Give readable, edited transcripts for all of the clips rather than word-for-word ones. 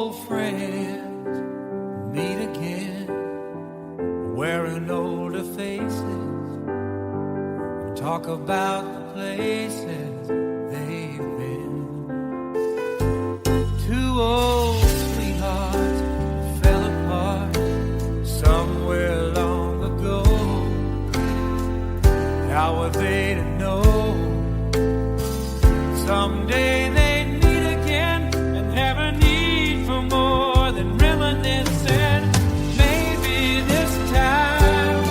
old friends meet again, wearing older faces, talk about the places they've been. Two old sweethearts fell apart somewhere long ago. How were they to know someday they'd meet again and have a need for more than reminiscing? Maybe this time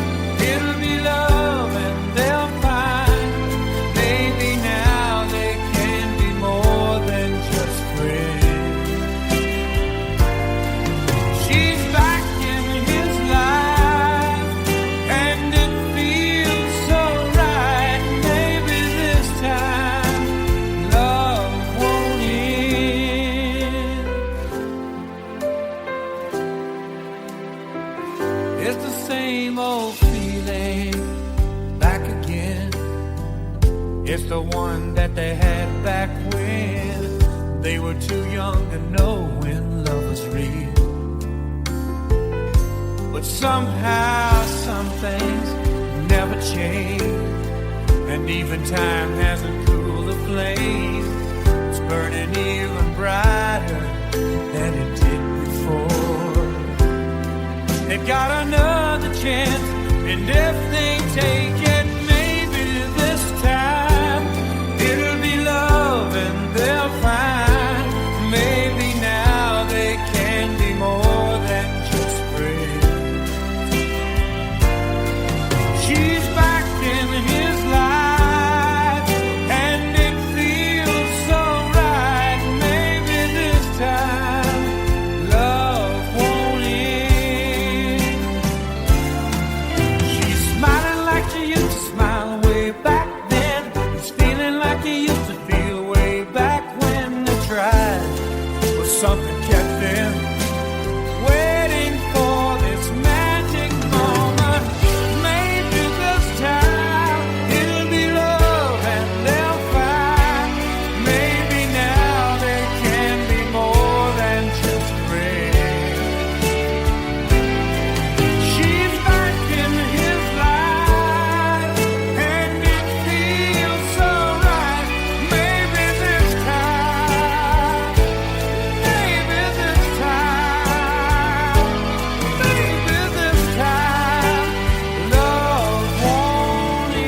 it'll be love and they'll find maybe now they can be more than just friends. She's back in his life and it feels so right. Maybe this time love won't end. It's the same old feeling back again. It's the one that they had back when they were too young to know when love was real. But somehow some things never change, and even time hasn't cooled the flame. It's burning even brighter than it did before. They got another chance, and if they take it, maybe this time it'll be love and they'll find maybe now they can be more than just friends. She's back in his life and it feels so right. Maybe this time love won't end. She's smiling like she used to smile way back then. He's feeling like he used to feel way back when they tried, but something kept them waiting for this magic moment. Maybe this time it'll be love and they'll find maybe now they can be more than just friends. She's back in his life and it feels so right. Maybe this time, maybe this time, maybe this time love won't end.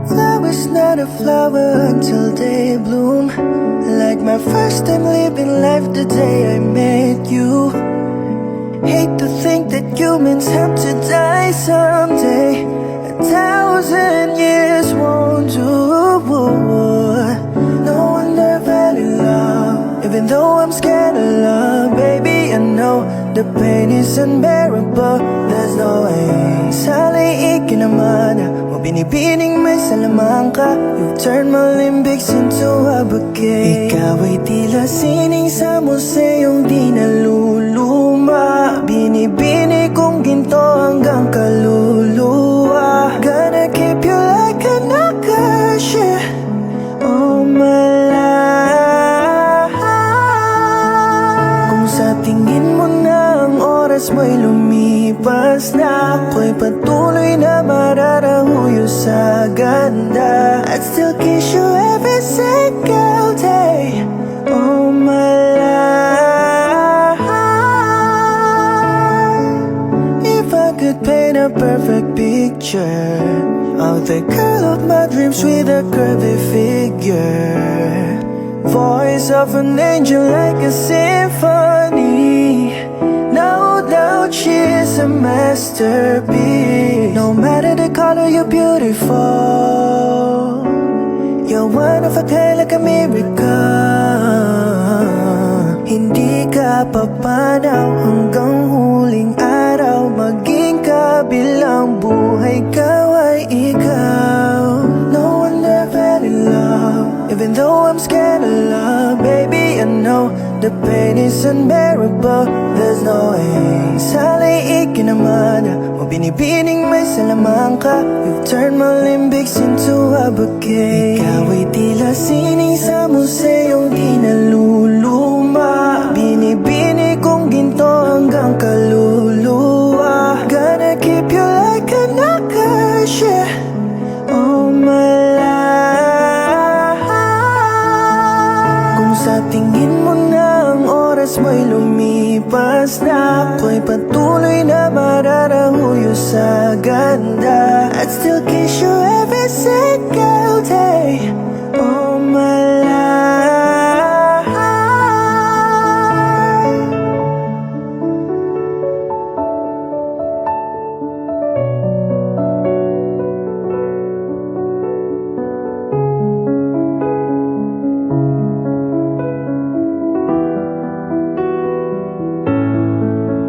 Love is not a flower until they bloom. Like my first time living life the day I met you. Hate to think that humans have to die someday. 1,000 years won't do. No wonder I fell in love, even though I'm scared of love. Baby, I know the pain is unbearable. There's no way. Saliikin naman mo binibining may salamang ka. You turn my limbics into a bouquet. Ikaw ay tila sining sa museyong di naluluma. Binibini kong ginto hanggang kaluluwa. Gonna keep you like an acacia all my life. Kung sa tingin mo na ang oras mo'y lumipas na, ako'y patuloy na mararahuyo sa ganda. I'd still kiss you every single day all my life. If I could paint a perfect picture of the girl of my dreams with a curvy figure, voice of an angel like a symphony. No doubt she's a masterpiece. No matter the color, you're beautiful. You're one of a kind, like a miracle. Hindi ka papanaw hanggang huling araw. Maging kabilang buhay ikaw ay ikaw. No one ever fell in love, even though I'm scared of love. Baby, I know the pain is unbearable. There's no way. Saliikin naman mo binibining may salamang ka. You've turned my limbics into a bouquet. Ikaw ay tila sining sa museyong di naluluma. Binibini kong ginto hanggang kaluluwa. Gonna keep you like a nakash, yeah, all my life. Kung sa tingin mo na ang oras mo'y lumipas na, ako'y patuloy na mararahuyo sa ganda. I'd still kiss you every single day, all my life.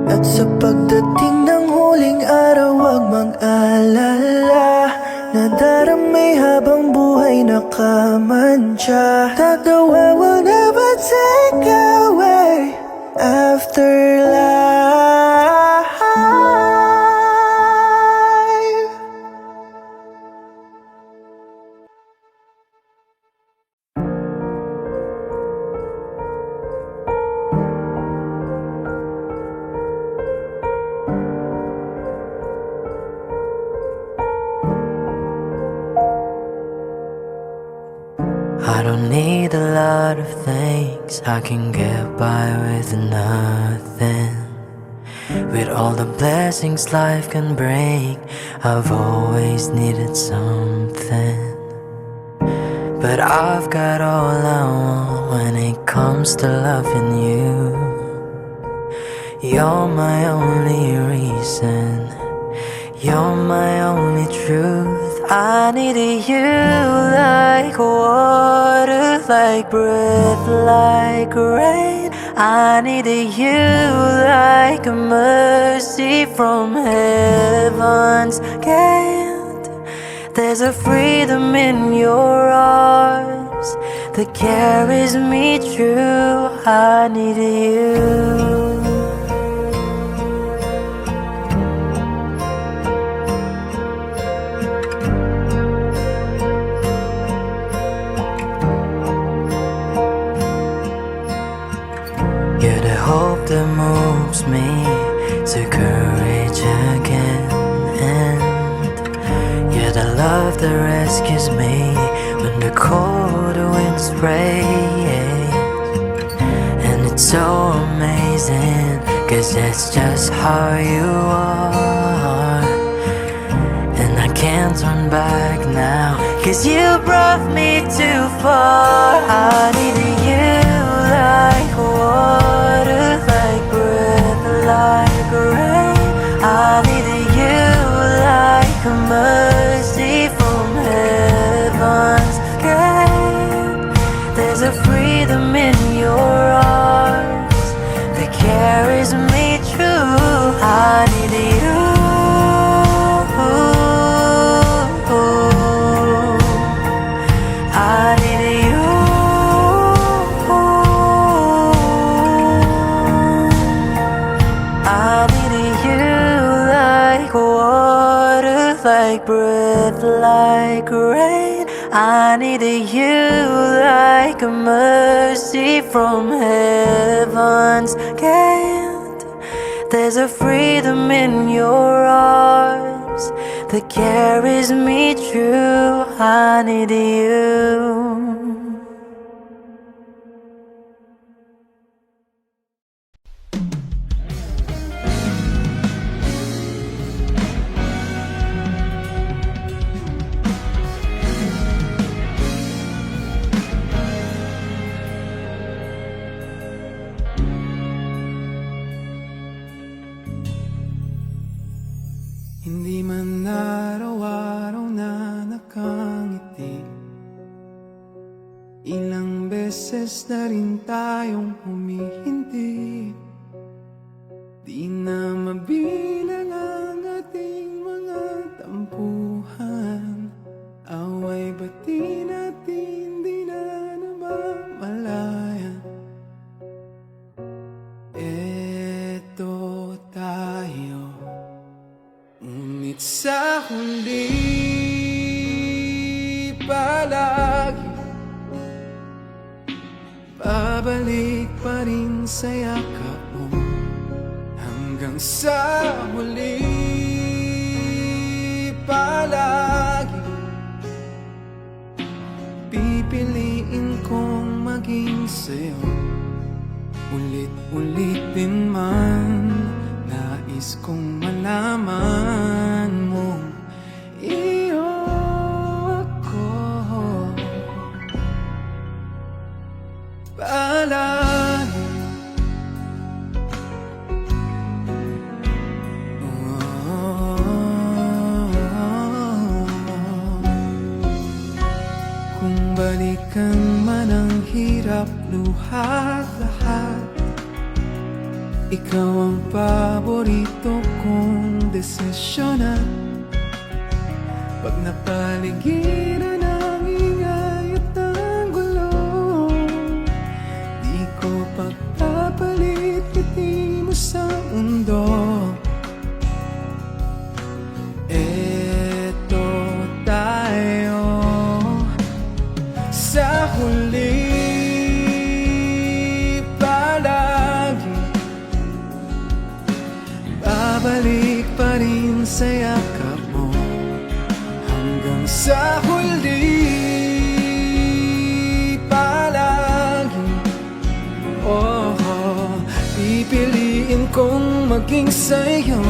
At sa pagdating ng huling araw, huwag mag-alala. Nadaramay habang buhay nakamantya. That the world will never take away afterlife. I don't need a lot of things, I can get by with nothing. With all the blessings life can bring, I've always needed something. But I've got all I want when it comes to loving you. You're my only reason, you're my only truth. I needed you like water, like breath, like rain. I needed you like a mercy from heaven's gate. There's a freedom in your arms that carries me through. I needed you. You're the hope that moves me to courage again, and you're the love that rescues me when the cold winds rain. And it's so amazing, 'cause that's just how you are. And I can't turn back now, 'cause you brought me too far. I needed you like water, like breath, like rain. I needed you like a mercy from heaven's gate. There's a freedom in your arms that carries me through. I needed you. I needed you. I needed you like water, like breath, like rain. I needed you like a mercy from heaven's gate. There's a freedom in your arms that carries me through. I need you. Hindi man araw-araw na nakangiti, beses na rin tayong humihindi. Di na mabilang ang ating mga tampuhan. Away bati natin di na namamalayan. Eto tayo, ngunit sa huli palagi babalik pa rin sa yakap mo. Hanggang sa huli palagi pipiliin kong maging sa'yo. Ulit-ulitin man, nais kong malaman mo iyo ako. Palagi kung balikan man ang hirap, luhat lahat, ikaw ang paborito kong desisyon. At pag napaligiran ang ingay at ang gulo, di ko pagpapalit ngiti mo sa mundo. Eto tayo sa huli palagi babalik pa rin sa yakap mo. Hanggang sa huli palagi, pipiliin kong maging sa'yo.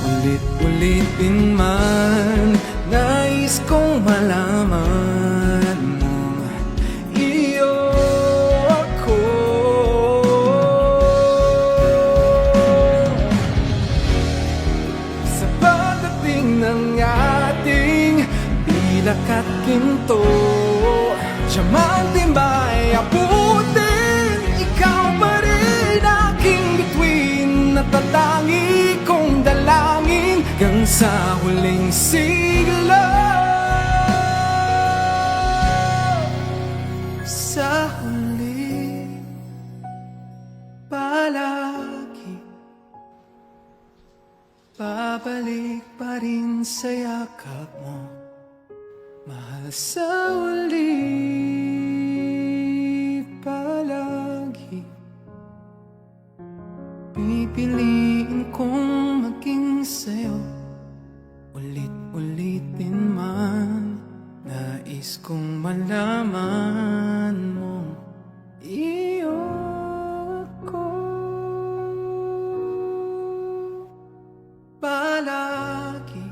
Ulit-ulitin man, nais kong malaman mo iyo ako. Sa pagdating ng ating pilak at ginto, diamante ba'y abutin? Ikaw pa rin aking bituin, natatangi kong dalangin hanggang sa huling siglo. Sa huli palagi babalik pa rin sa yakap mo. Mahal, sa huli palagi pipiliin kong maging sa'yo. Ulit-ulitin man, nais kong malaman mo iyo ako. Palagi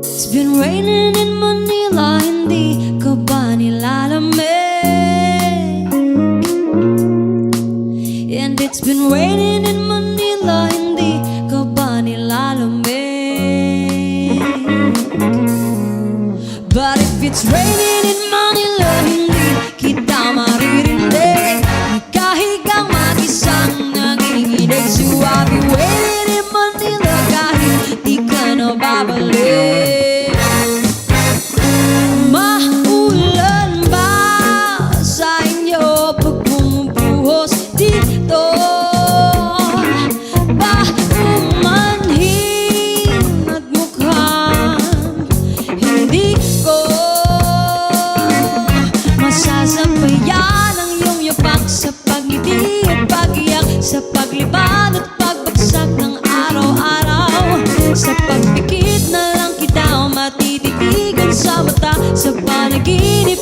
It's been raining in Manila, hindi ka ba nilalamig? And it's been raining in Manila, hindi ka ba nilalamig? But if it's raining in Manila, hindi kita maririnig. Nagkahigang mag-isang nanginginig. So I'll be waiting in Manila kahit di ka na babalik. Maulan ba sa inyo pag bumubuhos dito? Ba umanhin at mukhang hindi ko masasabayan ang iyong yapak sa pagngiti at pag-iyak, sa paglibad at pagbagsak ng araw-araw. Sa pagpikit na lang kita matititigan sa mata, sa panaginip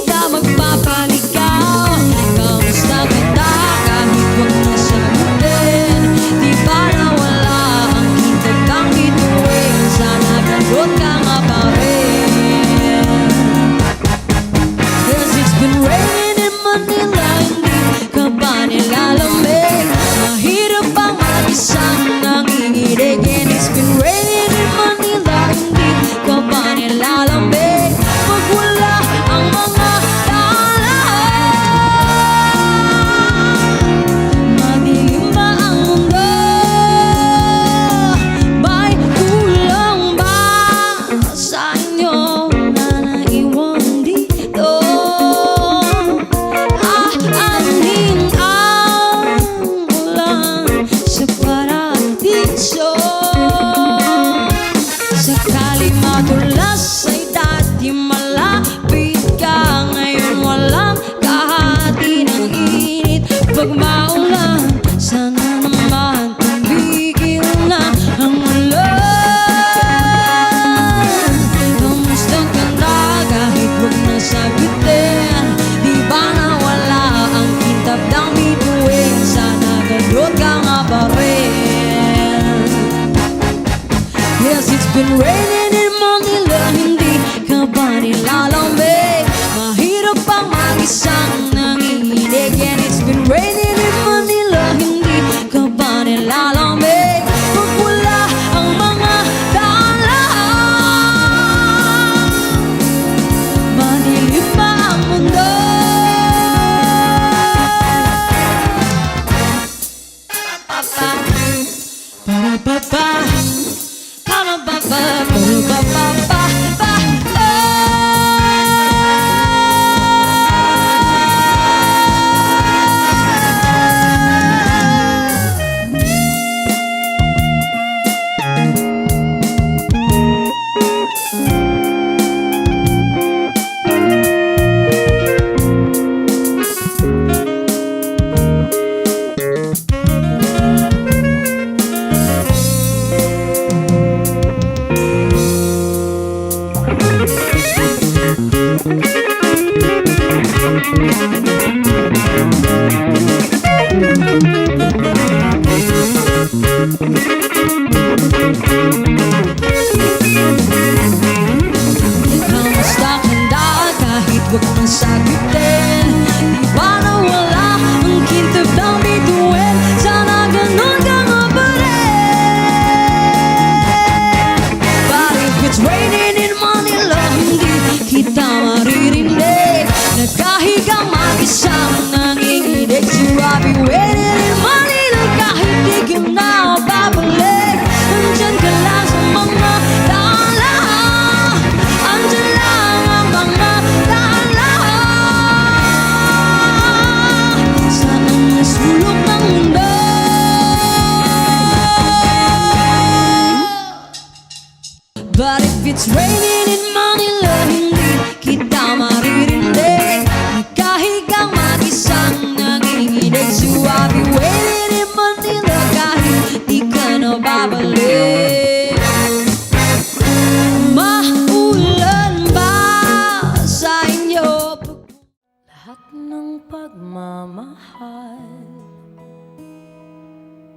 nagadot ka nga pa rin. 'Cause it's been raining in Manila, hindi ka ba nilalamig? Mahirap bang mag-isang nanginginig? And it's been raining in Manila, hindi ka ba nilalamig? Pag wala ang mga tala, madilim ba ang mundo? May kulang ba sa inyo na naiwan dito? Aanhin ang ulan sa paradiso. Sakali madulas ay dati malapit ka, ngayon walang kahati ng init. Pag maulan, sana naman tumigil na ang ulan. Kamusta ka na kahit huwag na sagutin? Di ba nawala ang kitab ng bituin? Sana gadot ka nga pa rin. Yes, it's been raining in Manila, hindi ka ba nilalamig? Mahirap bang mag-isang nanginginig? And it's been raining in Manila, hindi ka ba nilalamig? Pag wala ang mga tala, madilim ba ang mundo? Pa-pa-pa, kamusta ka na kahit huwag na sagutin? Di ba nawala ang kintab ng bituin? Sana ganun ka nga pa rin. But if it's raining in Manila, hindi kita maririnig. Nagkahigang mag-isang nanginginig. So I'll be waiting in Manila kahit di ka na babalik. Andyan ka lang sa mga tala, andyan lang ang mga tala, sa mga sulok ng mundo. But if it's raining in Manila, hindi kita maririnig. Nagkahigang mag-isang nanginginig. So I'll be waiting in Manila kahit di ka na babalik. Maulan ba sa inyo? Lahat ng pagmamahal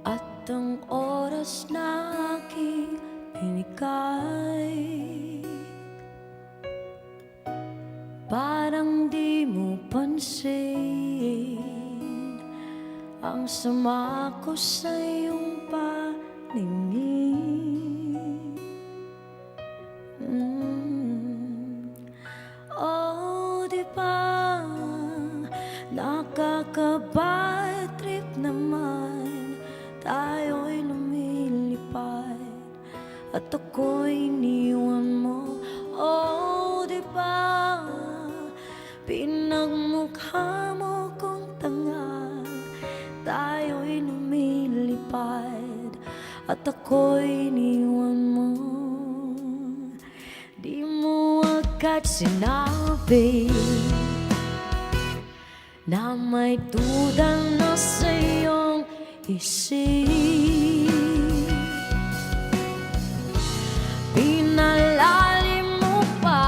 at ang oras na aking binigay, parang di mo pansin ang sama ko sa iyong paningin. Oh, di ba nakaka-bad trip naman? Tayo'y lumilipad at ako'y iniwan mo. Oh, di ba pinagmukha mo kong tanga? Tayo'y lumilipad at ako'y iniwan mo. Di mo agad sinabi na may duda na sa iyong isip. Pinalalim mo pa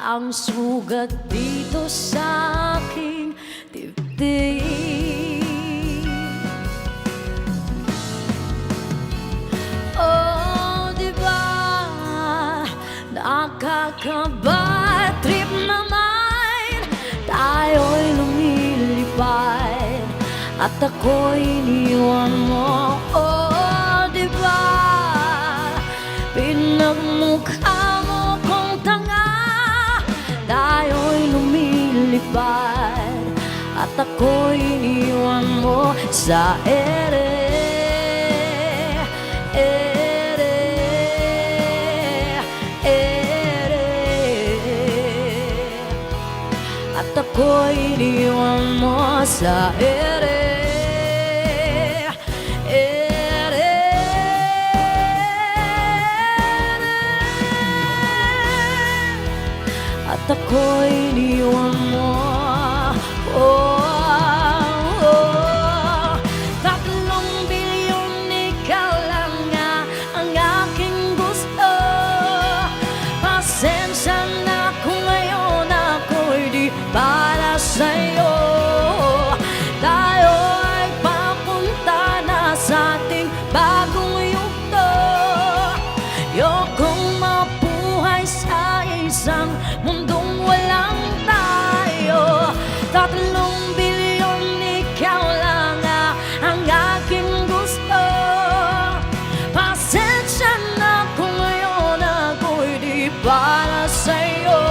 ang sugat dito sa aking dibdib. Oh, di ba Nakakabad trip naman, tayo'y lumilipad at ako'y iniwan mo. Oh, diba? Pinagmukha mo kong tanga, tayo'y lumilipad at ako'y iniwan mo sa ere. At ako'y iniwan mo sa ere. At ako'y iniwan mo. Oh, 3 bilyon ikaw lang nga ang aking gusto. Pasensya na kung ngayon ako'y di para sa'yo. Tayo ay papunta na sa ating bagong yugto. Ayokong mabuhay sa isang mundong walang tayo. 3 bilyon ikaw lang ang aking gusto. Pasensya na kung ngayon ako'y di para sa'yo.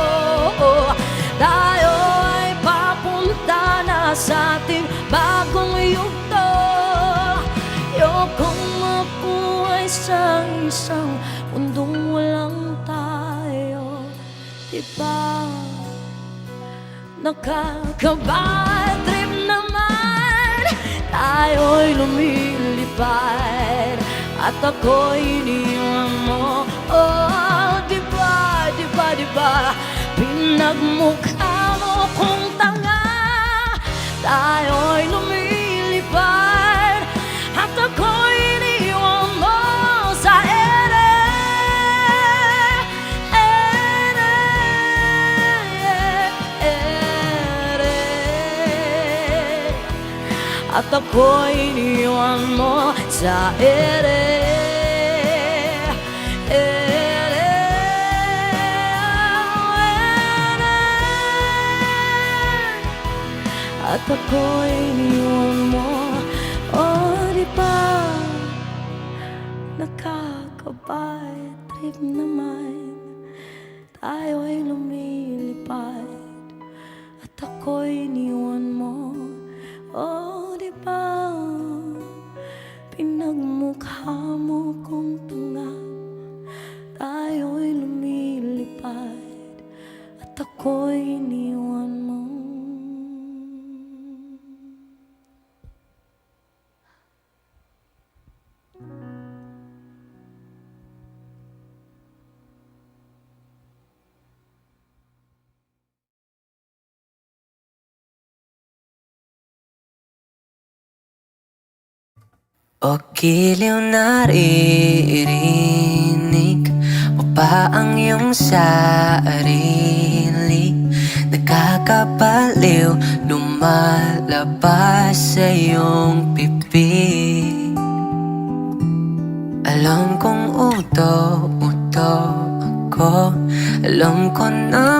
Tayo ay papunta na sa ating bagong yugto. Ayokong mabuhay sa isang mundong walang tayo. Diba? Nakakabad trip naman, tayo'y lumilipad at ako'y iniwan mo. Oh, diba, diba, diba? Pinagmukha mo kong tanga, tayo'y lumilipad at ako'y iniwan mo sa ere. At ako'y iniwan mo sa ere. At ako'y iniwan mo. Oh, di ba? Nakakabad trip naman, tayo'y lumilipad at ako'y iniwan mo. Oh, di ba? Pinagmukha mo kong tanga, tayo'y lumilipad at ako'y iniwan mo. O giliw naririnig mo pa ang iyong sarili? Nakakabaliw, lumalabas sa iyong bibig. Alam kong uto-uto ako, alam ko na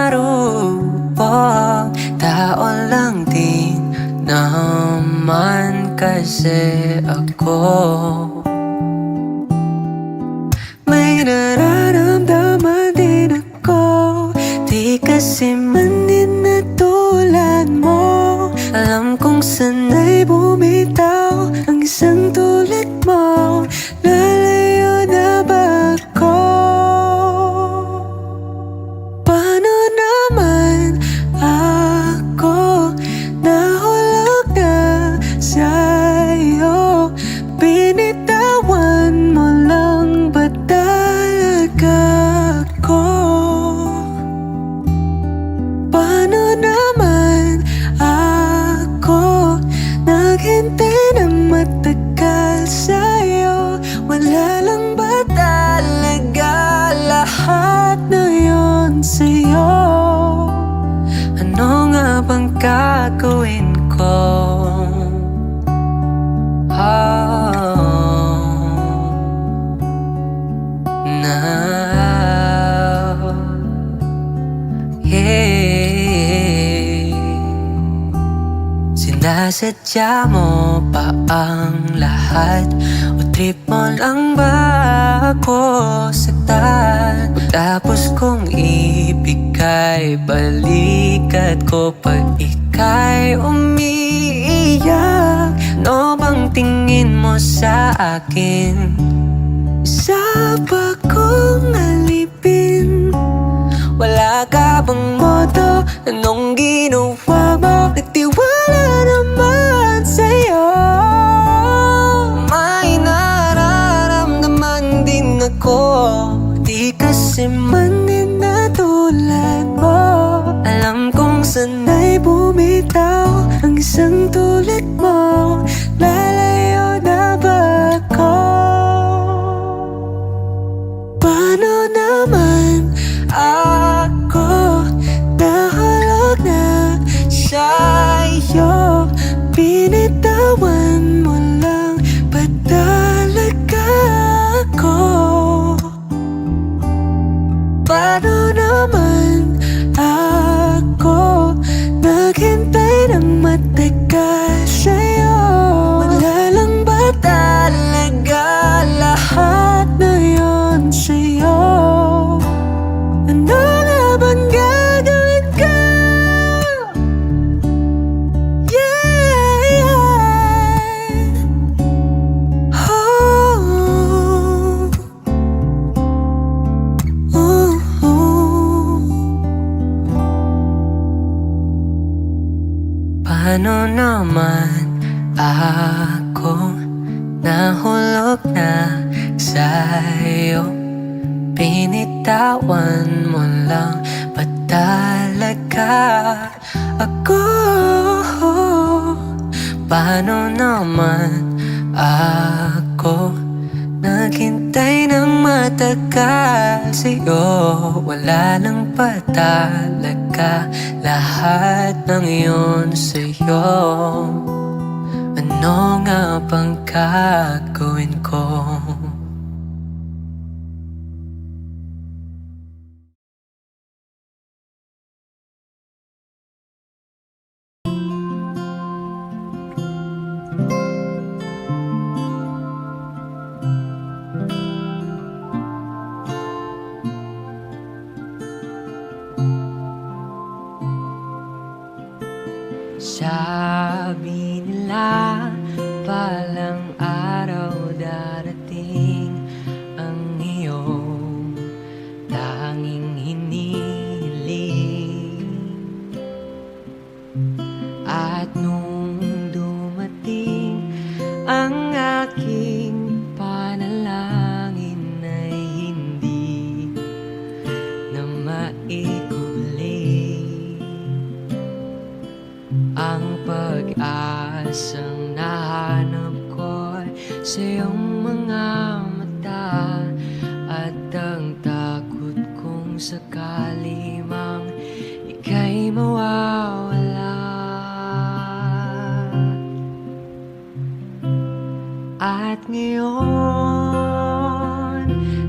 marupok. Tao lang din naman kasi ako. May nararamdaman din ako, di kasi man din na tulad mo. Alam kong sanay bumitaw ang isang tulad mo. Lalayo na ba ako? Paano naman ako nahulog na sa'yo? Binitawan mo lang ba talaga ako? Paano naman ako naghintay ng matagal sa'yo? Wala lang ba talaga lahat na yun sa'yo? Ano nga bang gagawin ko? Now Sinasadya mo pa ang lahat? O trip mo lang ba ako saktan? Tapos kong ibigay, balikat ko pag ika'y umiiyak. Ano bang tingin mo sa akin? Sa bagong alipin, wala ka bang moto? Anong ginawa mo? Nagtiwala naman sa'yo. May nararamdaman din ako, di kasi man din na tulad mo. Alam kong sana'y bumitaw ang isang tulad mo. Lalayo na ba ako? Paano naman ako nahulog na sa'yo? Binitawan mo lang ba talaga ako? Paano naman ako naghintay ng matagal sa'yo? Wala lang ba talaga lahat na yun sa'yo? Ano nga bang gagawin ko? Yeah, yeah. Oh, oh, oh. Paano naman ako nahulog na sa'yo? Binitawan mo lang ba talaga ako? Paano naman ako naghintay ng matagal sa'yo? Wala lang ba talaga lahat ng iyon sa'yo? Ano nga bang gagawin ko? Sabi nila palang araw darating ang iyong tanging hinihiling. At nung dumating ang aking panalangin ay hindi na maikubli. Ang pag-asang nahanap ko sa iyong mga mata, at ang takot kong sakali mang ika'y mawawala. At ngayon,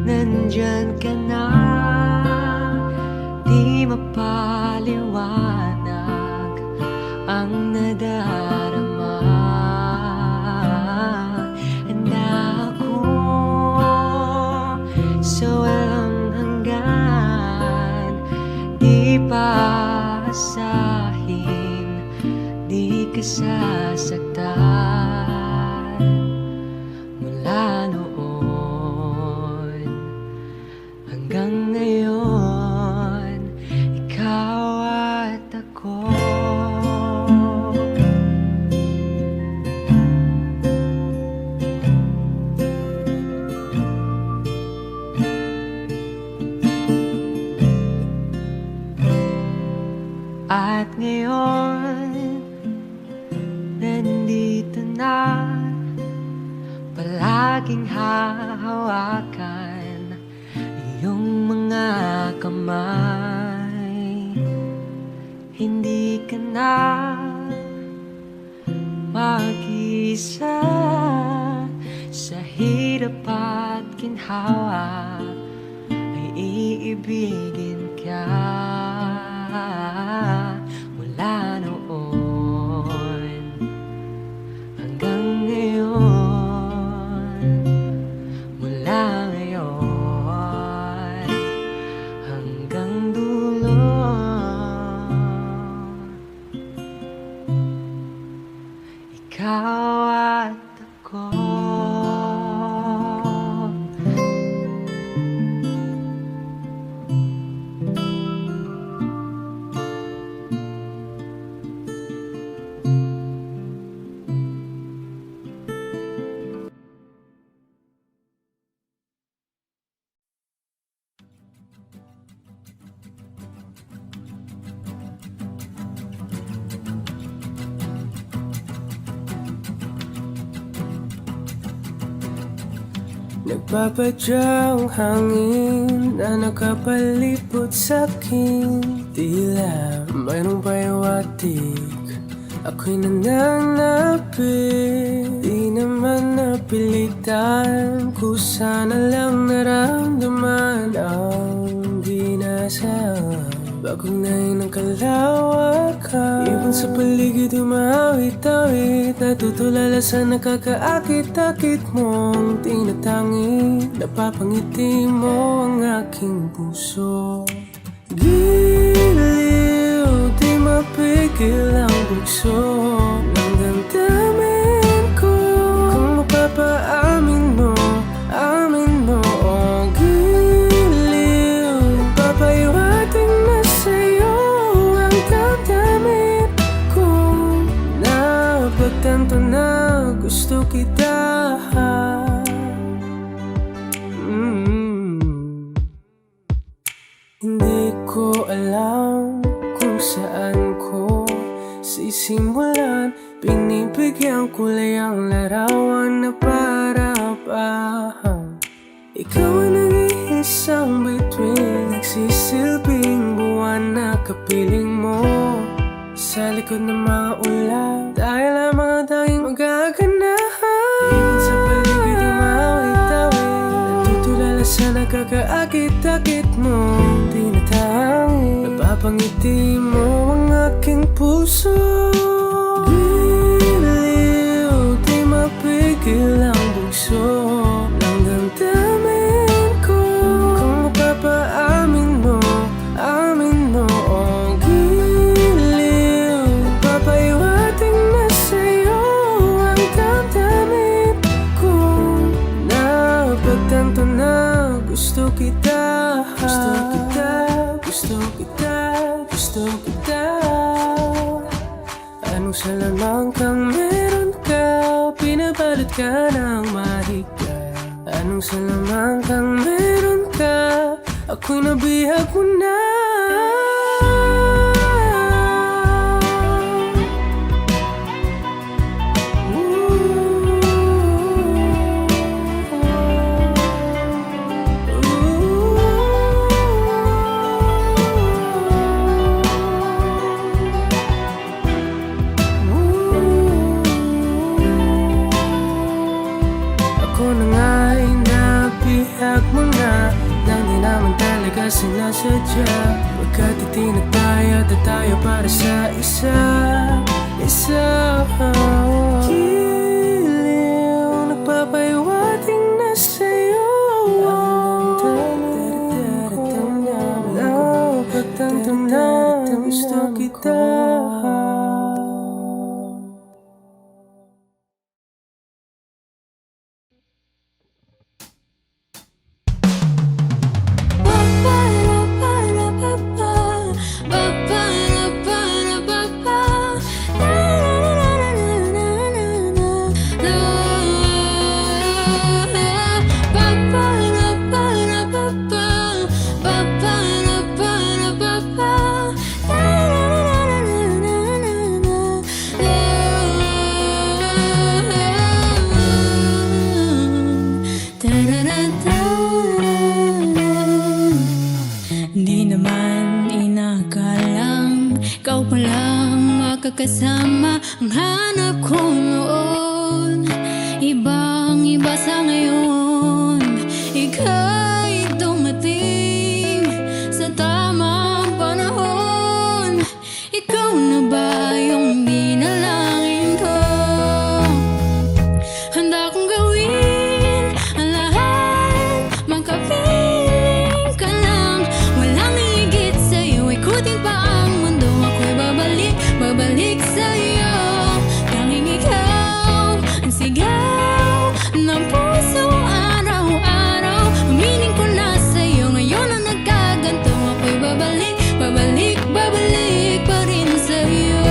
nandyan ka na, di mapaliwanag ang nadarama. Na ako sa walang hanggan, di paasahin, di ka sasaktan. Mula noon hanggang ngayon, ikaw at ako. At ngayon, nandito na, palaging hahawakan iyong mga kamay. Hindi ka na mag-isa sa hirap at ginhawa, ay iibigin ka. Mula noon Nagpapadyang hangin na nakapalipot sa'kin. Tila mayroong pahiwatig, ako'y nananapit. Di naman napilitan, kusa na lang naramdaman ang ginasaan. Bagong nahin ng kalawakan, ibon sa paligid umawit-awit. Natutulala sa nakakaakit-akit mong tinatangi. Napapangiti mo ang aking puso. Giliw, di mapigil ang bugso ng damdamin ko. Kung mapapaamin mo, amin mo. Oh, giliw, papahiwating na sa'yo ang damdamin ko. Napagtanto na gusto kita. Hindi ko alam kung saan ko sisimulan. Pinibigyan kulay ang larawan na para-parahan. Ikaw ang nag-iisang bituin, nagsisilbing buwan na kapiling mo. Sa likod ng mga ulan, dahil lamang ang tanging magaganahan. Ibon sa paligid umawit-awit, natutulala sa nakakaakit-akit mo. Napapangiti mo ang aking puso. Giliw, di mapigil ang bugso ng damdamin ko. Kung mapapaamin mo, amin mo. Oh, giliw, papahiwating na sa'yo ang damdamin ko. Napagtanto na gusto kita. Gusto kita, gusto kita, gusto kita. Anong salamang kang meron ka, pinabalot ka ng mahika. Anong salamang kang meron ka, ako'y nabihag mo na. Ako na nga'y nabihag mo na, nang di naman talaga sinasadya. Pagkat itinataya at tayo para sa isa. Giliw, nagpapahiwating na sa'yo ang damdamin ko. Napagtanto na gusto kita. Di naman inakalang ikaw palang makakasama ang hanap ko noon. Ibang-iba sa ngayon, ika'y dumating sa tamang panahon. Ikaw na ba yung dinalangin ko? Handa kong gawin ang lahat, makapiling ka lang. Walang higit sa'yo, ikutin pa ang mundo. Ako'y babalik sa'yo. Tanging ikaw ang sigaw ng puso araw-araw. Humiling ko na sa'yo, ngayon ang nagkaganto. Ako'y babalik pa rin sa'yo.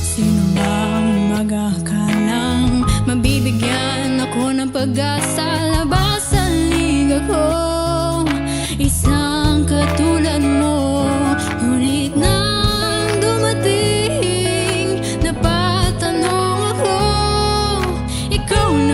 Sino bang mag-akalang mabibigyan ako ng pag-asa? Labas sa liga ko, isang katulad mo. Ngunit nang dumating, napatanong ako, ikaw na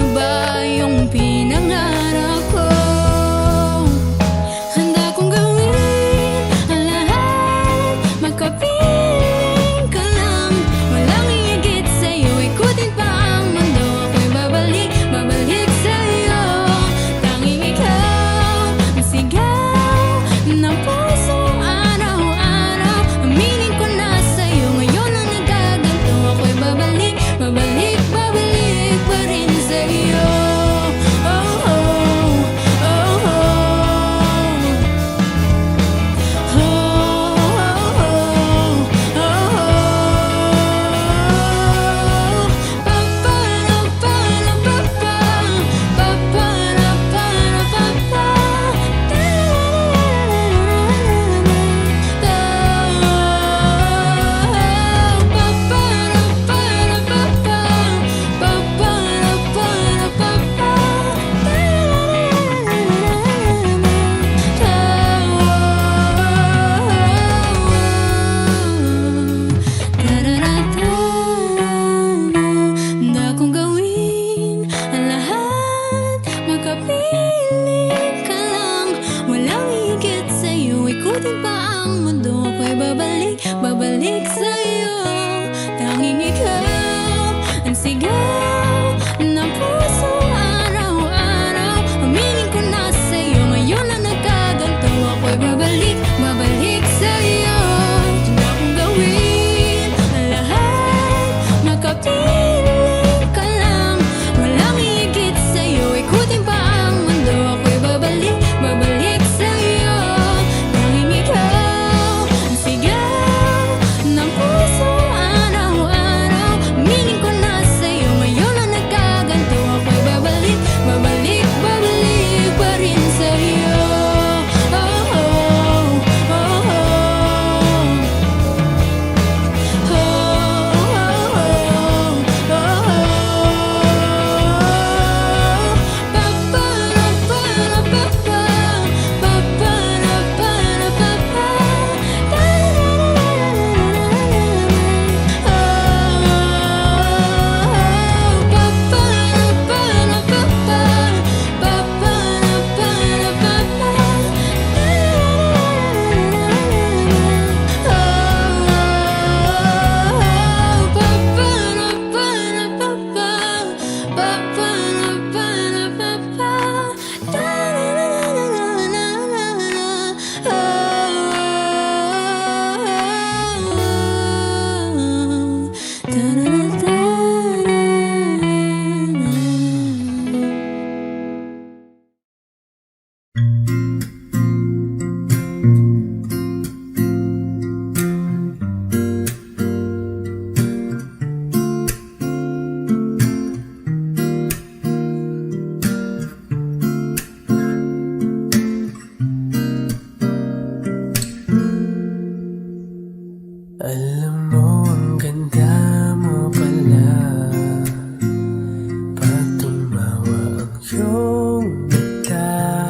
iyong mata.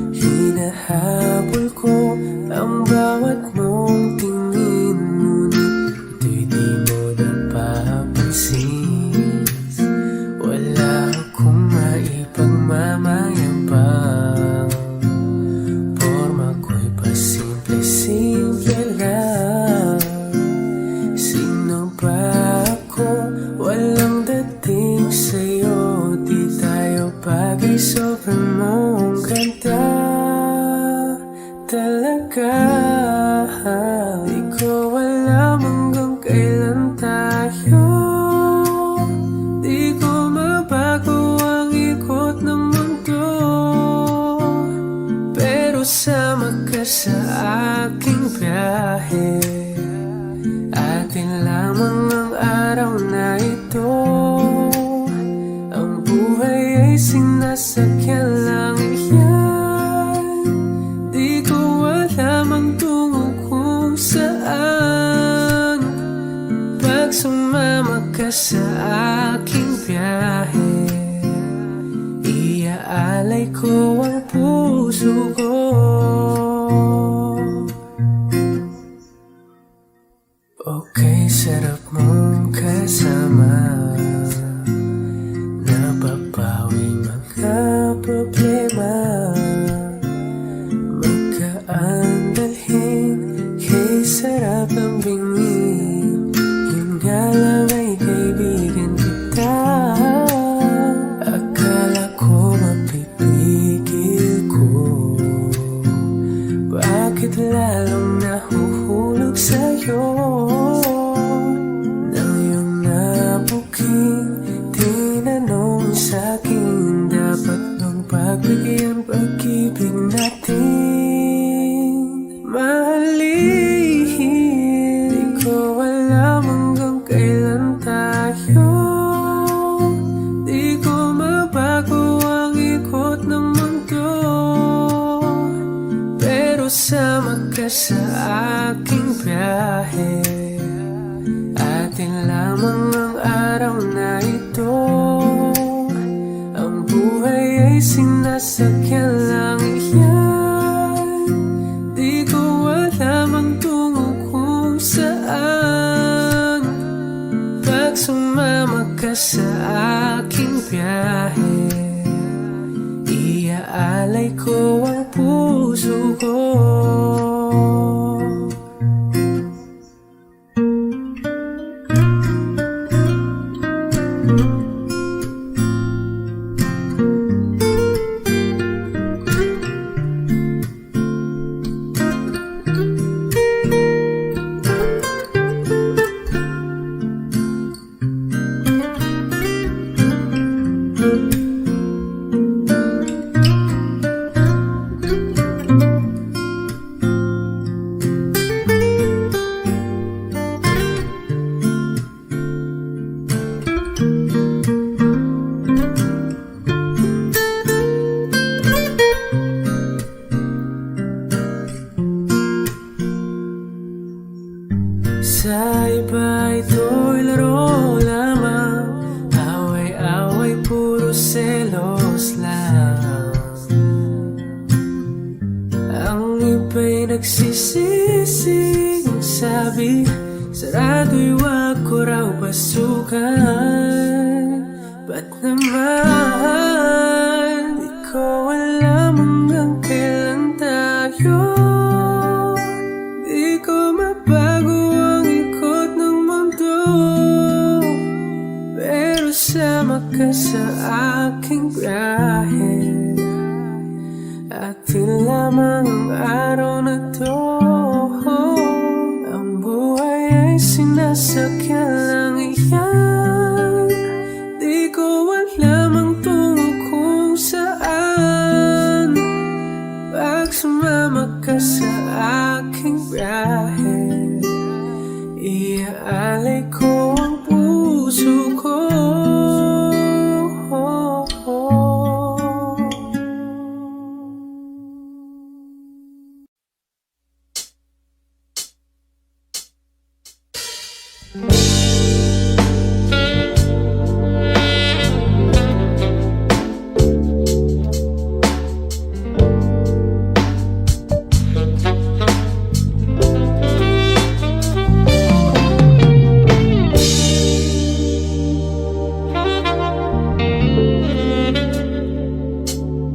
Hinahabol ko ang bawat mong tingin, ngunit ito'y di mo napapansin. Wala akong maipagmamayabang, porma ko'y pasimple-simple lang. Sino ba ako? Walang dating sa'yo, di tayo bagay, sobrang mong ganda talaga. Di ko alam hanggang kailan tayo, di ko mabago ang ikot ng mundo, pero sama ka sa aking biyahe. Atin lamang ang araw na ito, ang buhay ay sinasakyan lang yan. Di ko alam ang tungo kung saan, pag sumama ka sa aking biyahe. Iaalay ko ang puso ko. Okay, sarap mong kasama, napapawi mga problema. Magkaan dalhin, kay sarap ang bingin. Yun nga lang ay kaibigan kita. Akala ko mapipigil ko, bakit lalong nahuhulog sa'yo? Nang iyong nabuking tinanong sa'kin, dapat bang pagbigyan pag-ibig natin? Mahalin, di ko alam hanggang kailan tayo, di ko mabago ang ikot ng mundo, pero sama ka sa aking biyahe. Atin lamang ang araw na ito, ang buhay ay sinasakyan lang yan. Di ko alam ang tungo kung saan, pag sumama ka sa aking biyahe. Iaalay ko ang puso ko. Sa iba ito'y laro lamang, away-away puro selos lang. Ang iba'y nagsisising sabi, sarado'y wag ko raw pasukan. Ba't naman di ko alam hanggang kailan tayo, di ko mabago ang ikot ng mundo, pero sama ka sa aking biyahe. Atin lamang ang araw na to, ang buhay ay sinasakyan lang iyan. Di ko alam ang tungo kung saan, pag sumama ka sa aking biyahe. Iaalay ko ang puso ko.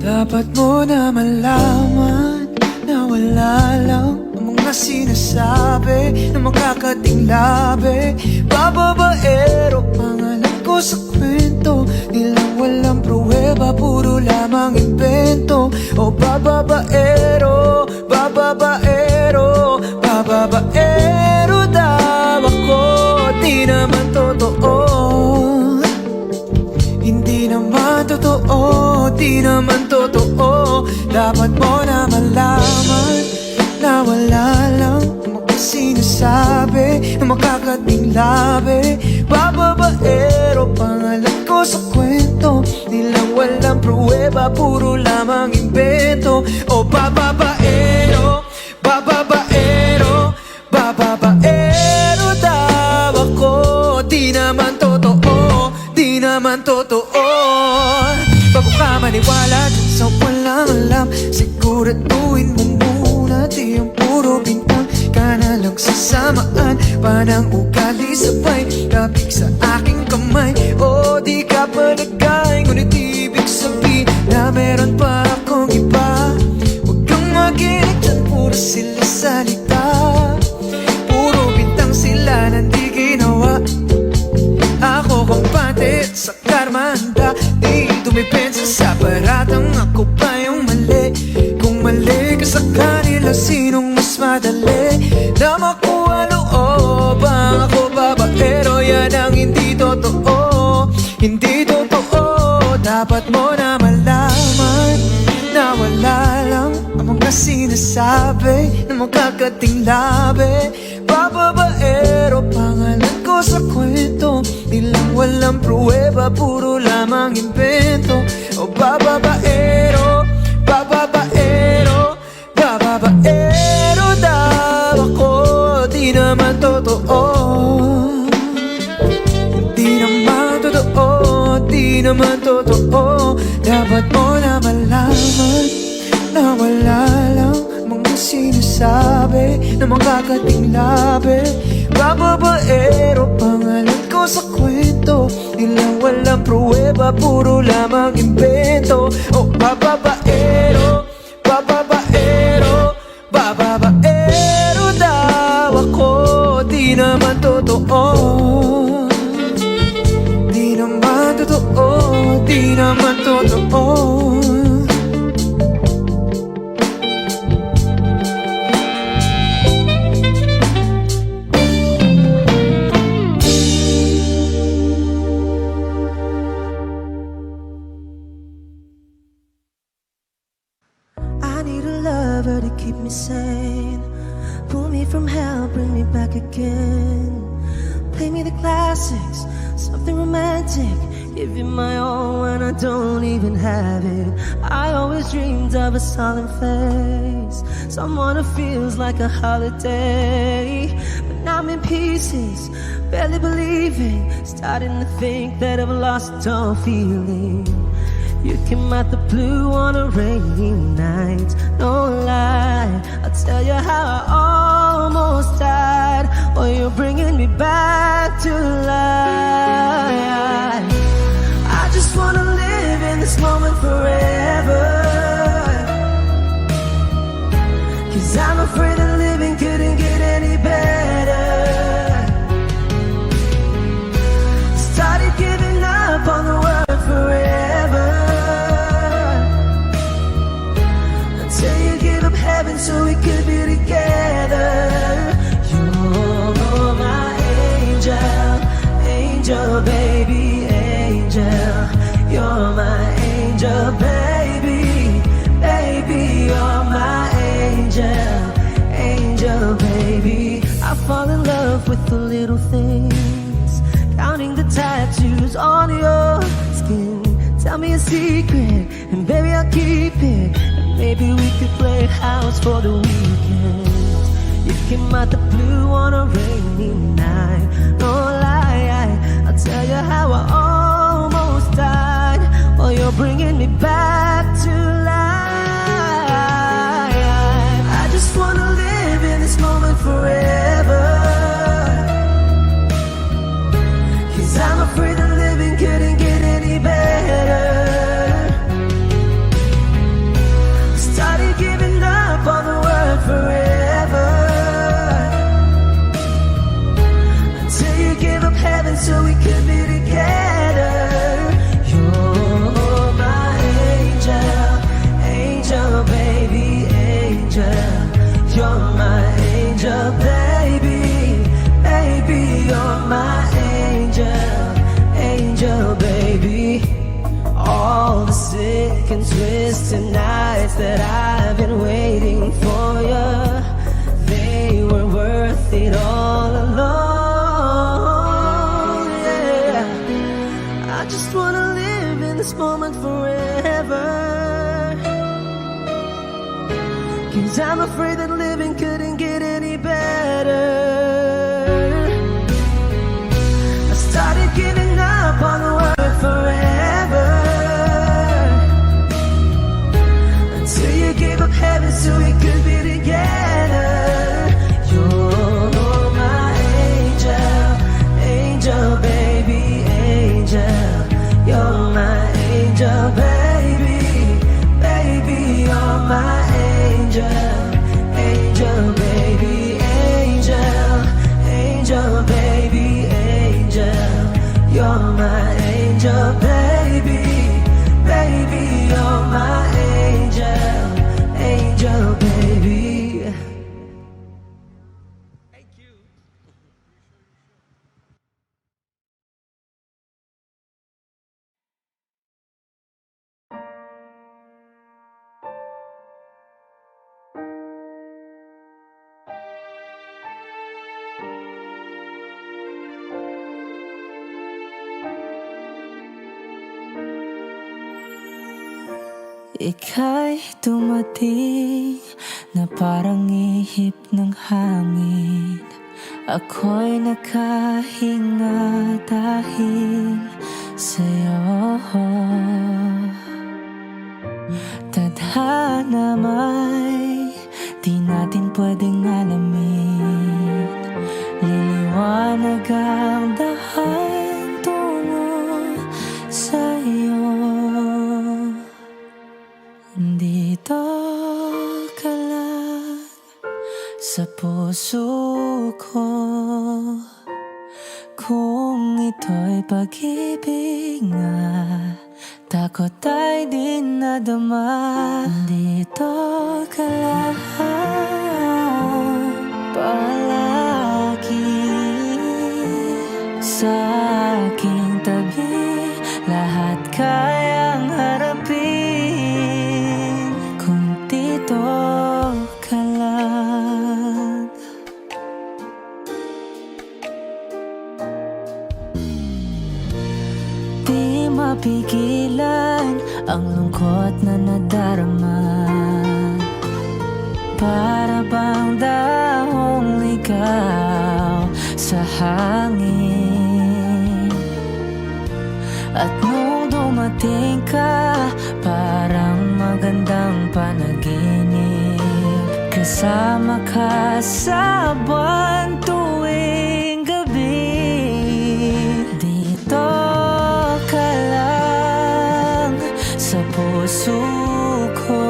Dapat mo na malaman na wala lang ang mga sinasabi na makakating labi. Bababaero, pangalan ko sa kwento, nilang walang pruweba, puro lamang invento. O bababaero, bababaero, bababaero daw ako. Di naman totoo, hindi naman totoo, di naman totoo. Dapat mo na malaman na wala lang ang mga sinasabi na makakating labi. Bababaero, pangalan ko sa kwento, nilang walang pruweba, puro lamang invento. O bababaero, bababaero, bababaero daw ako. Di naman totoo, di naman totoo. Bago ka maniwala dun sa walang alam, siguraduhin mo muna di yung puro bintang ka na lang sasamaan. Panang ugali sabay, kapig sa aking kamay. O di ka pa nagkain, ngunit ibig sabihin na meron pa akong iba. Huwag kang makinig dyan, puro sila salita, puro bintang sila na di ginawa. Ako kampante sa karmanda, di tumipensa sa paratang ako pa yung mali. Kung mali ka sa kanila, sinong mas madali na makuha looban? Ako babaero, yan ang hindi totoo, hindi totoo. Dapat mo na malaman na wala lang ang mga sinasabi na makakating labi. Bababaero, pangalan ko sa kwento, nilang walang pruweba, puro lamang invento. O bababaero, bababaero, bababaero daw ako. Di naman totoo, di naman totoo, di naman totoo. Dapat mo na malaman na wala lang mga sinasabi na makakating labi. Bababaero, pangalan ko sa kwento, nilang walang pruweba, puro lamang invento. O bababaero, bababaero, bababaero daw ako. Di naman totoo, di naman totoo, di naman totoo. I need a lover to keep me sane, pull me from hell, bring me back again. Play me the classics, something romantic, give you my all when I don't even have it. I always dreamed of a solemn face, someone who feels like a holiday. But now I'm in pieces, barely believing, starting to think that I've lost all feeling. You came out the blue on a rainy night, no lie, I'll tell you how I almost died. Oh, you're bringing me back to life. I just wanna live in this moment forever, 'cause I'm afraid that living couldn't get any better. Started giving up on the word forever, heaven so we could be together. You're my angel, angel baby, angel. You're my angel baby, baby. You're my angel, angel baby. I fall in love with the little things, counting the tattoos on your skin. Tell me a secret and baby I'll keep it. Maybe we could play house for the weekend. You came out the blue on a rainy night, no lie, I'll tell you how I almost died. Oh, you're bringing me back to life. I just wanna live in this moment forever, 'cause I'm afraid that living couldn't get any better. sick and twisted nights that I've been waiting for you. They were worth it all along. Yeah, I just wanna live in this moment forever. 'Cause I'm afraid that living couldn't get any better. I started giving up on the word forever, until you gave up heaven so we could be together. You're my angel, angel baby, angel. You're my angel baby, baby, you're my angel, angel baby, angel, angel baby, angel. You're my angel baby, baby, you're my angel, angel baby. Ika'y dumating na parang ihip ng hangin. Ako'y nakahinga dahil sa'yo. Tadhana may di natin pwedeng alamin. Liliwanag ang dahan tungo sa'yo. Dito ka lang sa puso ko. Kung ito'y pag-ibig nga, takot ay di nadama. Dito ka lang palagi sa aking tabi. Lahat kayang harapin kung dito ka lang. Di mapigilan ang lungkot na nadarama. Para bang dahong ligaw sa hangin. At nung dumating ka, parang magandang panaginip. Kasama ka sa buwan tuwing gabi. Dito ka lang sa puso ko.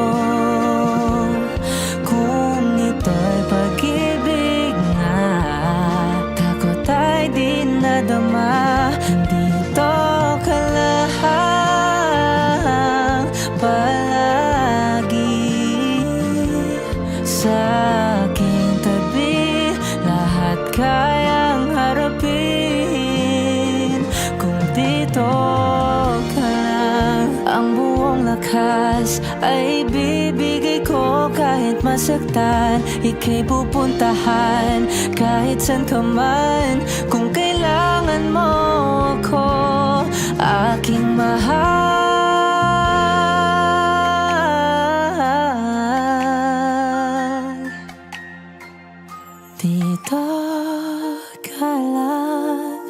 Kung ito'y pag-ibig nga, takot ay di nadama. Dito ka lang palagi sa aking tabi. Lahat kayang harapin kung dito ka lang. Ang buong lakas ay bibigay ko kahit masaktan. Ika'y pupuntahan kahit saan ka man. Kung kailangan mo ako, aking mahal. Dito ka lang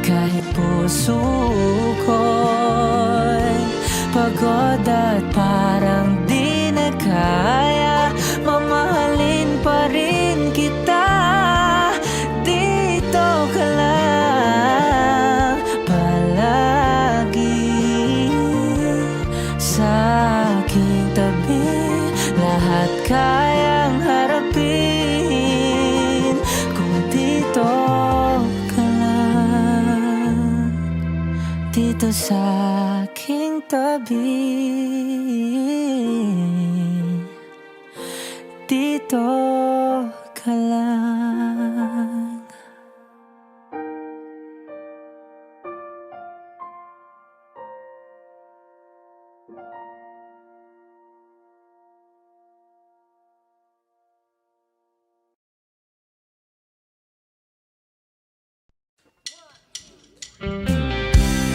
kahit puso ko'y pagod at parang di na kaya. Mamahalin pa rin kita. Dito ka lang palagi sa aking tabi. Lahat kayang harapin kung dito ka lang. Dito sa aking tabi. Dito ka lang.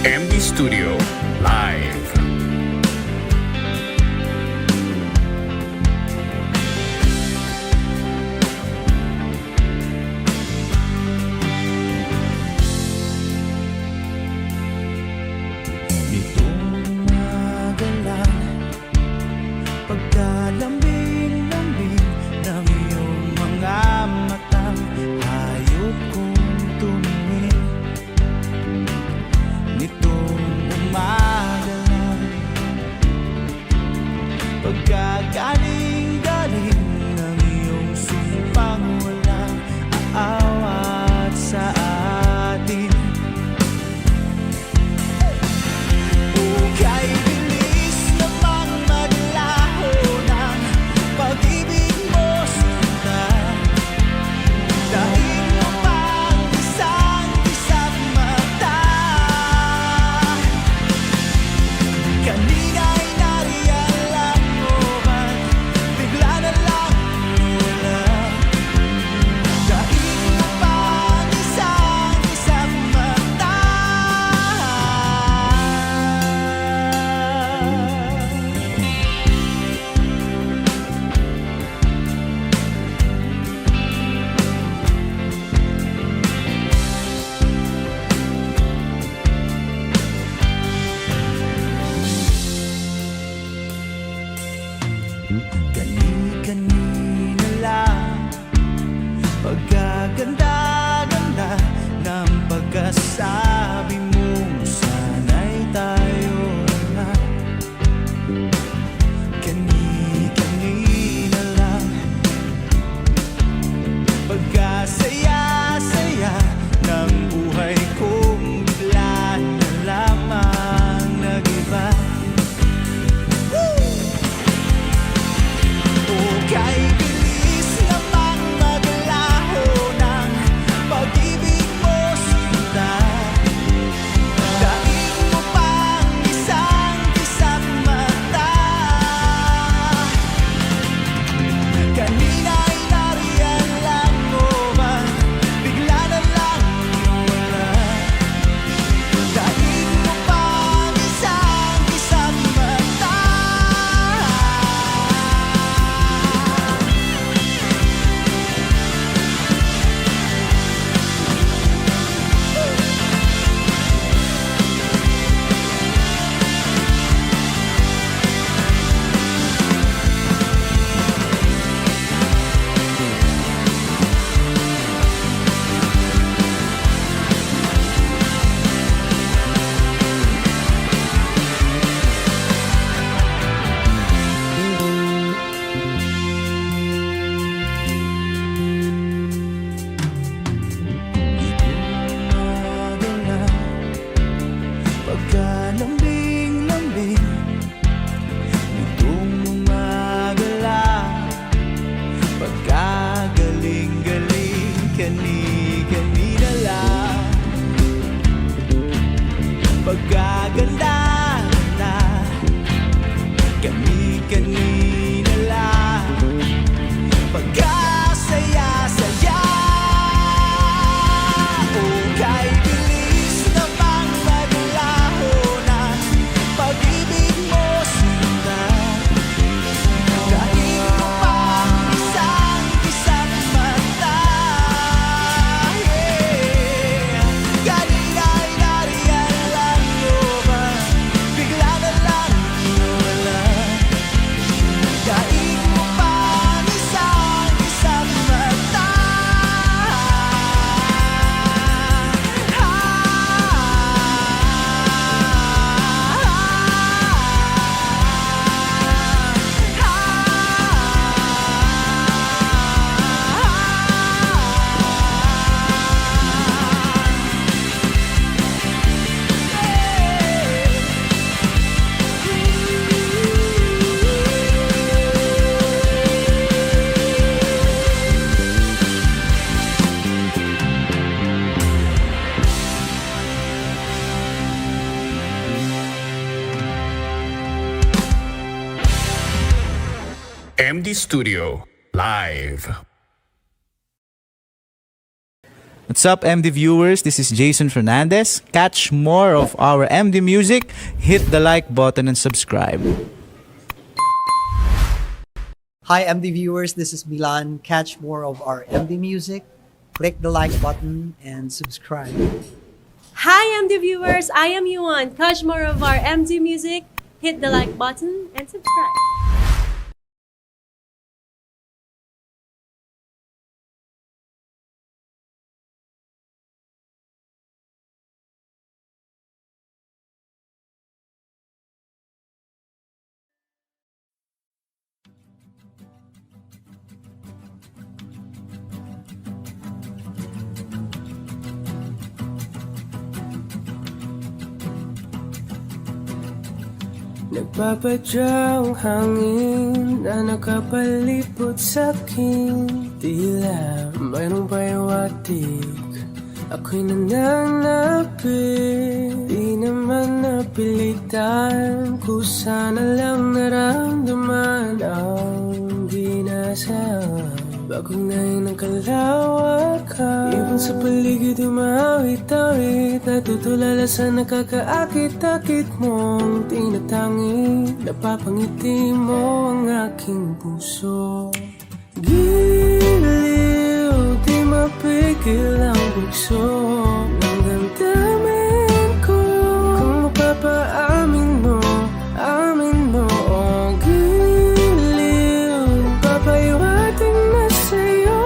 MD Studio Live. Nitong magalang pagkalambing-lambing ng iyong mga matang hayop kong tumingin. Nitong umagalang pagkagaling-galing ng iyong sumpang walang aawat sa atin. Kay bilis namang maglaho ng pag-ibig mo sinta. Dahil mo pang isang mata. Kanina'y nariyalang mo ba't bigla na lang wala. Dahil mo pang isang mata. Kani-kanina lang pagkaganda-ganda ng pagkasabi mo, sana'y tayo na. Kani-kanina lang pagkasaya-saya ng buhay kong bigla na lamang nag-iba. Kay bilis namang maglaho ng pag-ibig mo sinta. Dahil mo pang isang mata. Kanina'y nariyan lang mo ba bigla na lang wala. Dahil mo pang isang mata. Pagkalambing-lambing nitong umagalang pagkagaling-galing kani-kanina lang pagkaganda na kani-kanina lang pagkasaya-saya. Kay bilis namang maglaho ng pag-ibig mo sinta. Dahil mo pang isang mata. Kanina'y nariyan lang mo ba bigla na lang wala. Dahil mo pang isang mata. MD Studio Live. What's up, MD viewers? This is Jason Fernandez. Catch more of our MD music, hit the like button and subscribe. Hi MD viewers, this is Milan. Catch more of our MD music, click the like button and subscribe. Hi MD viewers, I am Yuan. Catch more of our MD music, hit the like button and subscribe. Nagpapadyang hangin na nakapalipot sa'kin. Tila mayroong payawatig, ako'y nananapit. Di naman napilitan, kusana lang naramdaman ang ginasaan. Bagong ngayon ang kalawakan, ibon sa paligid umawit-awit. Natutulala sa nakakaakit-akit mong tinatangi. Napapangiti mo ang aking puso. Giliw, di mapigil ang bugso ng damdamin ko. Kung mapapaamin mo, amin mo. Oh, giliw, papayawating na sa'yo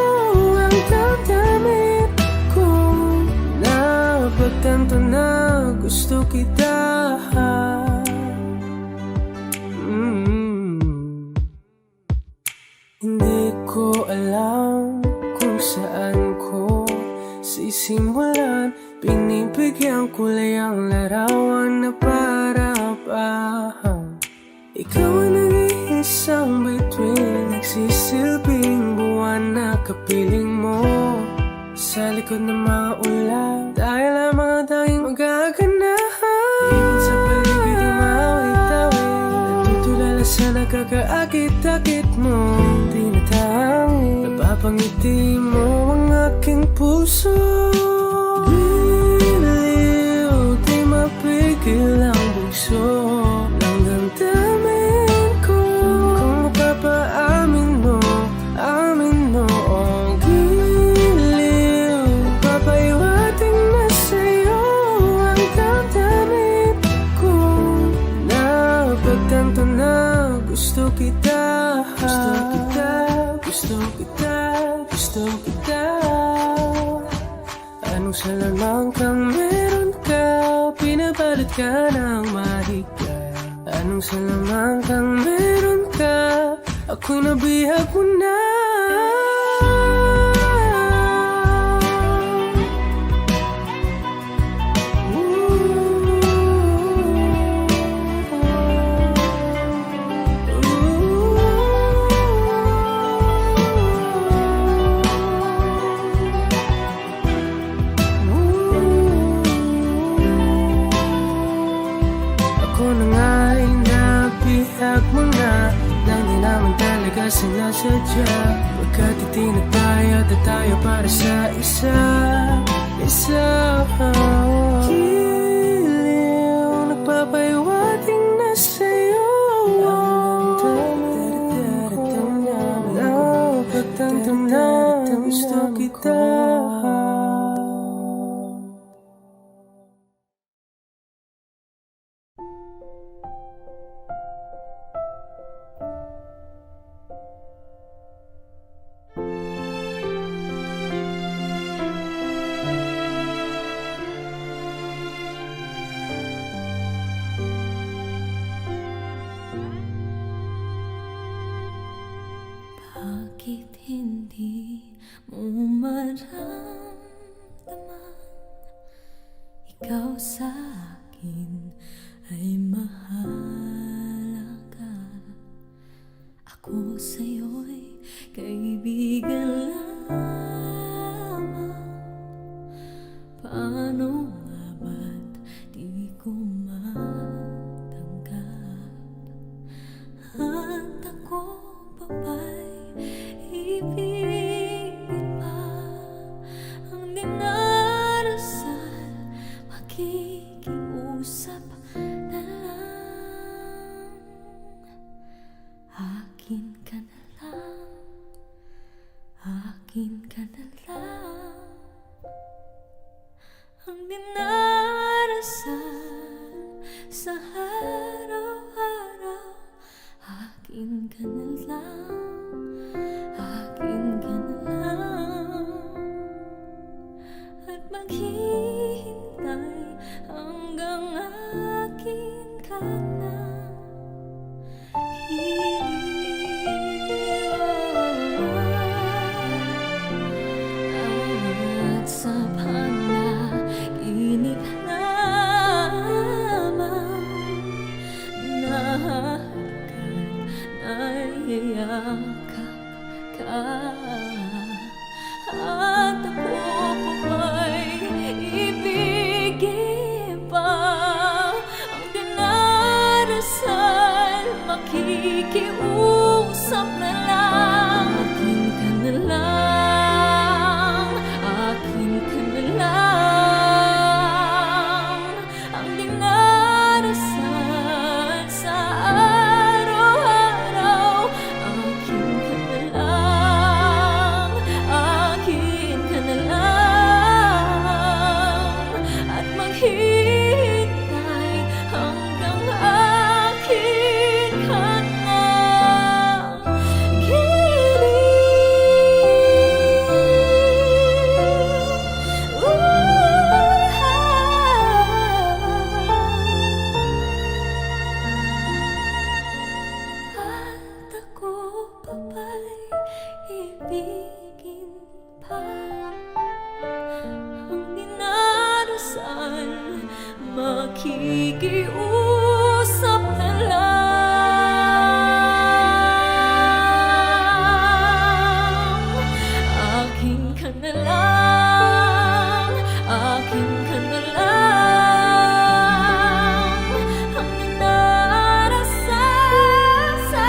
ang damdamin ko. Napagtanto na gusto kita. Hindi ko alam kung saan ko sisimulan. Pinibigyan ko lang ang larawan na para-parahan. Ikaw ang nag-iisang bituin, nagsisilbing buwan na kapiling mo. Sa likod ng mga ulan, dahil ang mga tanging magaganahan. Ibon sa paligid umawit-awit, natutulala sa nakakaakit-akit mo. Tinatangi, napapangiti mo ang aking puso. Giliw, di mapigil ang bugso ng damdamin ko. Kung mapapaamin mo, amin mo. Oh, giliw, papayawating na sa'yo ang damdamin ko. Napagtanto na gusto kita. Gusto kita, gusto kita, gusto kita. Anong salamang kang meron ka, pinabalot ka ng mahigpit. Anong salamang kang meron ka, ako'y nabihag mo na. Ako na nga'y nabihag mo na, nang di naman talaga sinasadya. Pagkat itinataya at tayo para sa isa. Giliw, nagpapayawating na sa'yo ang damdamin ko. Napagtanto na gusto kita. Bakit hindi mo maramdaman ikaw sa akin ay mahalaga? Ako sa'yo'y kaibigan lamang. Paano nga ba't di ko matanggap? At ako pa ba'y ibigin pa ang dinami? akin ka na lang, akin ka na lang, at maghihintay hanggang akin ka na. At sa panaginip lamang nayayakap ka, at ako pa ba'y ibigin pa ang dinarasal, makikiusap na lang, akin ka na lang, akin ka na lang, ang dinarasal sa araw-araw, akin ka na lang, akin ka na lang, at maghintay hanggang akin ka na. At ako pa ba'y ibigin pa ang dinarasal, makikiusap na lang, akin ka na lang, akin ka na lang, ang dinarasal sa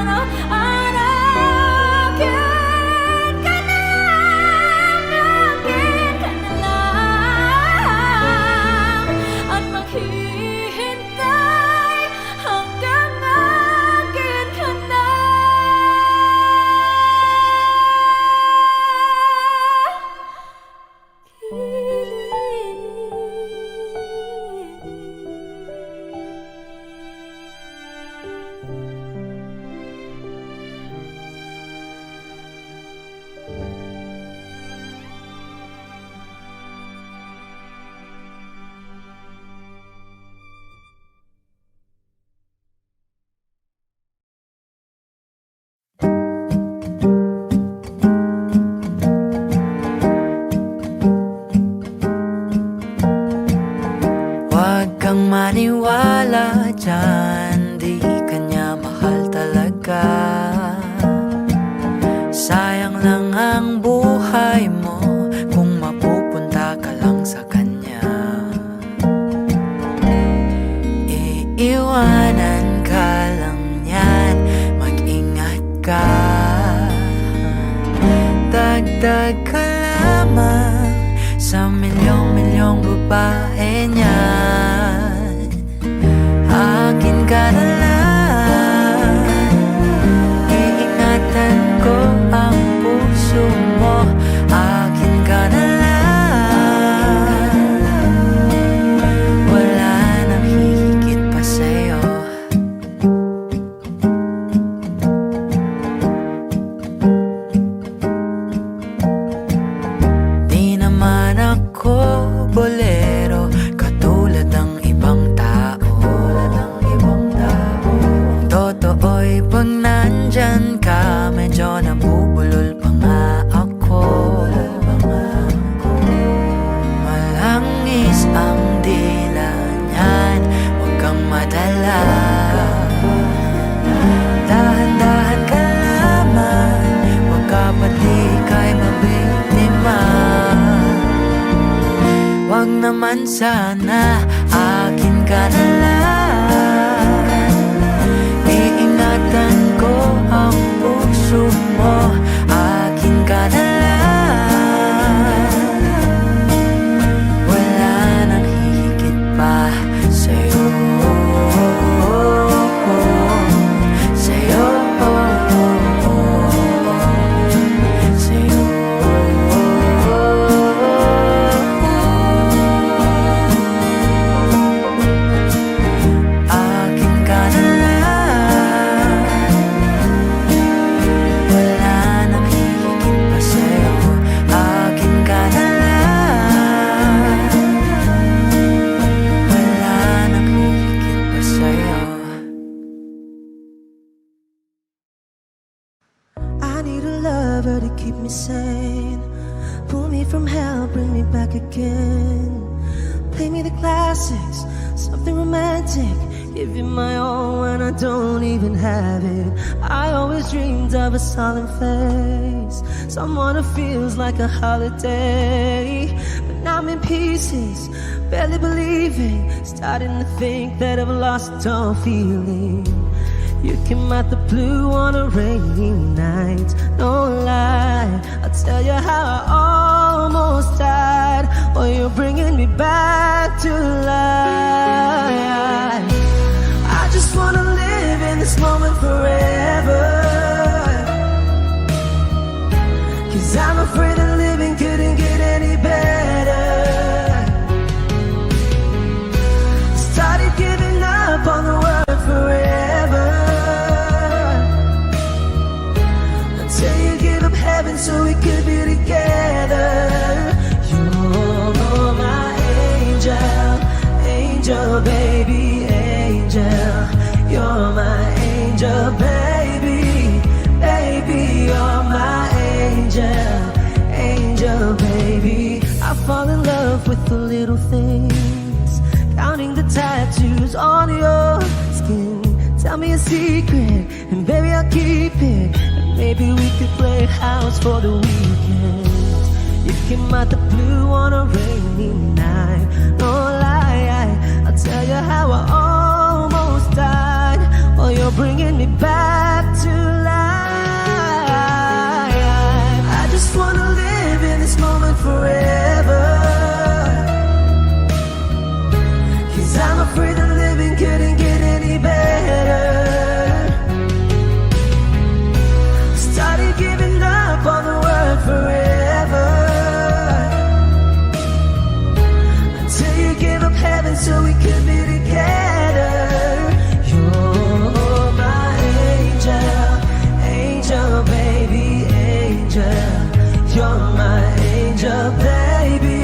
araw-araw, akin ka na lang, akin ka na lang, at maghihintay hanggang akin ka na. Huwag kang maniwala dyan, di kanya mahal talaga. Sayang lang ang buhay mo kung mapupunta ka lang sa kanya. Iiwanan ka lang yan, mag-ingat ka. Dagdag ka lamang sa milyong-milyong babae niyan. Akin ka na lang, iingatan ko ang puso mo. Akin ka na lang, wala nang hihigit pa sa'yo. Di naman ako bolero katulad ng ibang tao. Totoo'y pag nandyan ka, medyo nabubulol pa nga ako. Malangis ang dila niyan, huwag kang madala. Dahan-dahan ka lamang, huwag ka pati kay mabiktima. Huwag naman sana, akin ka na lang. Iingatan ko ang puso mo. Akin ka na lang, wala nang hihigit pa sa'yo. Sa'yo, sa'yo. lover to keep me sane. Pull me from hell, bring me back again. Play me the classics, something romantic. Give you my all when I don't even have it. I always dreamed of a solemn face, someone who feels like a holiday. But now I'm in pieces, barely believing, starting to think that I've lost all feeling. You came out the blue on a rainy night, no lie. I'll tell you how I almost died, while you're bringing me back to life. I just wanna live in this moment forever, 'cause I'm afraid that living couldn't get any better. Started giving up on the word forever, until you give up heaven so we could be together. You're my angel, angel baby, angel. You're my angel baby, baby. You're my angel, angel baby. I fall in love with the little things, counting the tattoos on your skin. Tell me a secret, and baby I'll keep it. And maybe we could play house for the weekend. You came out the blue on a rainy night, no lie. I'll tell you how I almost died, while you're bringing me back to life. I just wanna live in this moment forever, 'cause I'm afraid that living couldn't get any better. Started giving up on the word forever, until you gave up heaven so we could be together. You're my angel, angel baby, angel. You're my angel baby,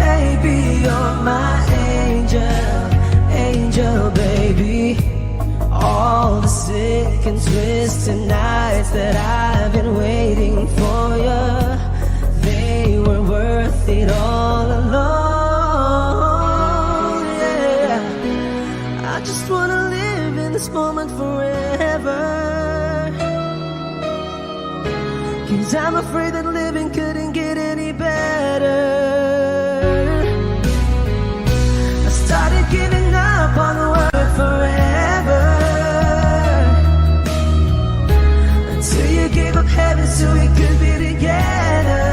baby. You're my angel, angel baby. All the sick and twisted nights that I've been waiting for you, they were worth it all alone. Yeah, I just wanna live in this moment forever, 'cause I'm afraid that living couldn't get any better. I started giving up on the word forever, until you gave up heaven so we could be together.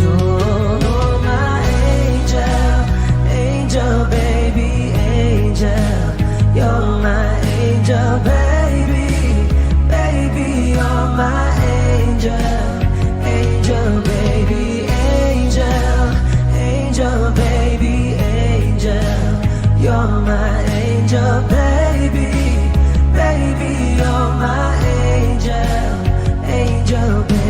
You're my angel, angel baby, angel. You're my angel baby, baby. You're my angel, angel baby, angel, angel baby, angel. You're my angel baby, baby. You're my angel, angel baby.